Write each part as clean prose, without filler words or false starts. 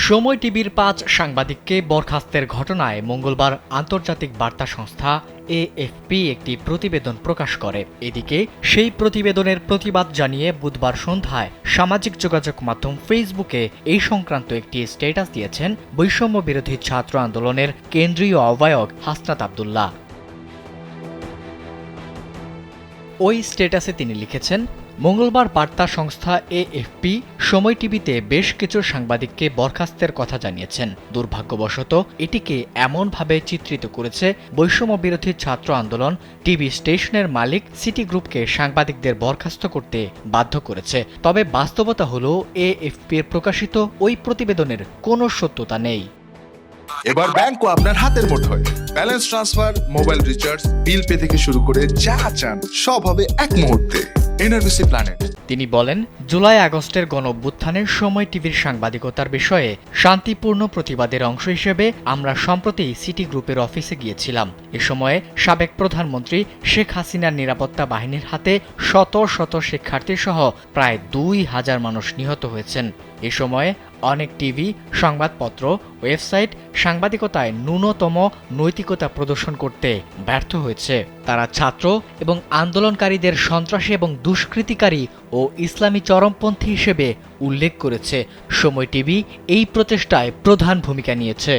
সময় টিভির ৫ সাংবাদিককে বরখাস্তের ঘটনায় মঙ্গলবার আন্তর্জাতিক বার্তা সংস্থা এএফপি একটি প্রতিবেদন প্রকাশ করে। এদিকে সেই প্রতিবেদনের প্রতিবাদ জানিয়ে বুধবার সন্ধ্যায় সামাজিক যোগাযোগ মাধ্যম ফেসবুকে এই সংক্রান্ত একটি স্ট্যাটাস দিয়েছেন বৈষম্য বিরোধী ছাত্র আন্দোলনের কেন্দ্রীয় আহ্বায়ক হাসনাত আব্দুল্লাহ। ওই স্ট্যাটাসে তিনি লিখেছেন, মঙ্গলবার বার্তা সংস্থা এএফপি সময় টিভিতে বেশ কিছু সাংবাদিককে বরখাস্তের কথা জানিয়েছেন। দুর্ভাগ্যবশত এটিকে এমনভাবে চিত্রিত করেছে বৈষম্য বিরোধী ছাত্র আন্দোলন টিভি স্টেশনের মালিক সিটি গ্রুপকে সাংবাদিকদের বরখাস্ত করতে বাধ্য করেছে। তবে বাস্তবতা হলো এএফপির প্রকাশিত ওই প্রতিবেদনের কোনো সত্যতা নেই। এবার ব্যাংকও আপনার হাতের মুঠোয়। Balance transfer, mobile recharge, bill pay থেকে শুরু করে যা চান সব হবে এক মুহূর্তে। NRBC planet. তিনি বলেন, জুলাই আগস্টের গণঅভ্যুত্থানের সময় টিভির সাংবাদিকতার বিষয়ে শান্তিপূর্ণ প্রতিবাদের অংশ হিসেবে আমরা সম্প্রতি সিটি গ্রুপের অফিসে গিয়েছিলাম। এ সময়ে সাবেক প্রধানমন্ত্রী শেখ হাসিনার নিরাপত্তা বাহিনীর হাতে শত শত শিক্ষার্থী সহ প্রায় ২,০০০ মানুষ নিহত হয়েছেন। এ সময়ে অনেক টিভি, সংবাদপত্র, ওয়েবসাইট সাংবাদিকতায় ন্যূনতম নৈতিকতা প্রদর্শন করতে ব্যর্থ হয়েছে। তারা ছাত্র এবং আন্দোলনকারীদের সন্ত্রাসী এবং দুষ্কৃতিকারী ও ইসলামী চরমপন্থী হিসেবে উল্লেখ করেছে। সময় টিভি এই প্রচেষ্টায় প্রধান ভূমিকা নিয়েছে।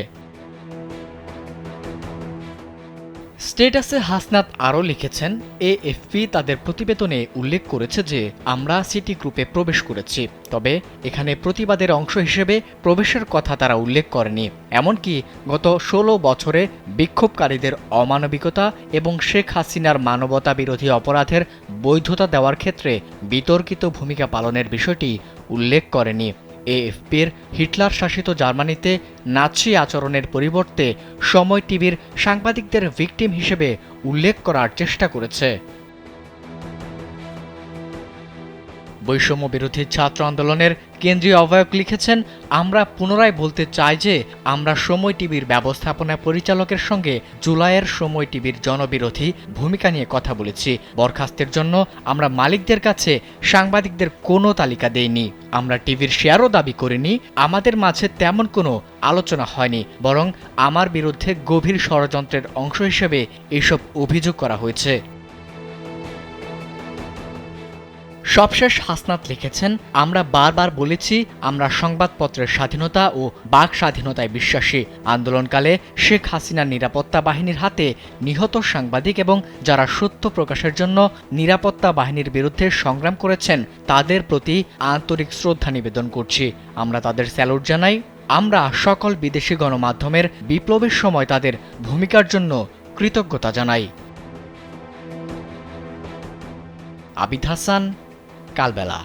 স্ট্যাটাসে হাসনাত আরও লিখেছেন, এএফপি তাদের প্রতিবেদনে উল্লেখ করেছে যে আমরা সিটি গ্রুপে প্রবেশ করেছি, তবে এখানে প্রতিবাদের অংশ হিসেবে প্রবেশের কথা তারা উল্লেখ করেনি। এমনকি গত ১৬ বছরে বিক্ষোভকারীদের অমানবিকতা এবং শেখ হাসিনার মানবতা বিরোধী অপরাধের বৈধতা দেওয়ার ক্ষেত্রে বিতর্কিত ভূমিকা পালনের বিষয়টি উল্লেখ করেনি। এএফপির হিটলার শাসিত জার্মানিতে নাৎসি আচরণের পরিবর্তে সময় টিভির সাংবাদিকদের ভিকটিম হিসেবে উল্লেখ করার চেষ্টা করেছে। বৈষম্য বিরোধী ছাত্র আন্দোলনের কেন্দ্রীয় আহ্বায়ক লিখেছেন, আমরা পুনরায় বলতে চাই যে আমরা সময় টিভির ব্যবস্থাপনা পরিচালকের সঙ্গে জুলাইয়ের সময় টিভির জনবিরোধী ভূমিকা নিয়ে কথা বলেছি। বরখাস্তের জন্য আমরা মালিকদের কাছে সাংবাদিকদের কোনো তালিকা দেইনি। আমরা টিভির শেয়ারও দাবি করিনি। আমাদের মাঝে তেমন কোনো আলোচনা হয়নি, বরং আমার বিরুদ্ধে গভীর ষড়যন্ত্রের অংশ হিসেবে এসব অভিযোগ করা হয়েছে। সবশেষ হাসনাত লিখেছেন, আমরা বারবার বলেছি আমরা সংবাদপত্রের স্বাধীনতা ও বাক স্বাধীনতায় বিশ্বাসী। আন্দোলনকালে শেখ হাসিনার নিরাপত্তা বাহিনীর হাতে নিহত সাংবাদিক এবং যারা সত্য প্রকাশের জন্য নিরাপত্তা বাহিনীর বিরুদ্ধে সংগ্রাম করেছেন তাদের প্রতি আন্তরিক শ্রদ্ধা নিবেদন করছি। আমরা তাদের স্যালুট জানাই। আমরা সকল বিদেশি গণমাধ্যমের বিপ্লবের সময় তাদের ভূমিকার জন্য কৃতজ্ঞতা জানাই। আবিদ হাসান, কালবেলা।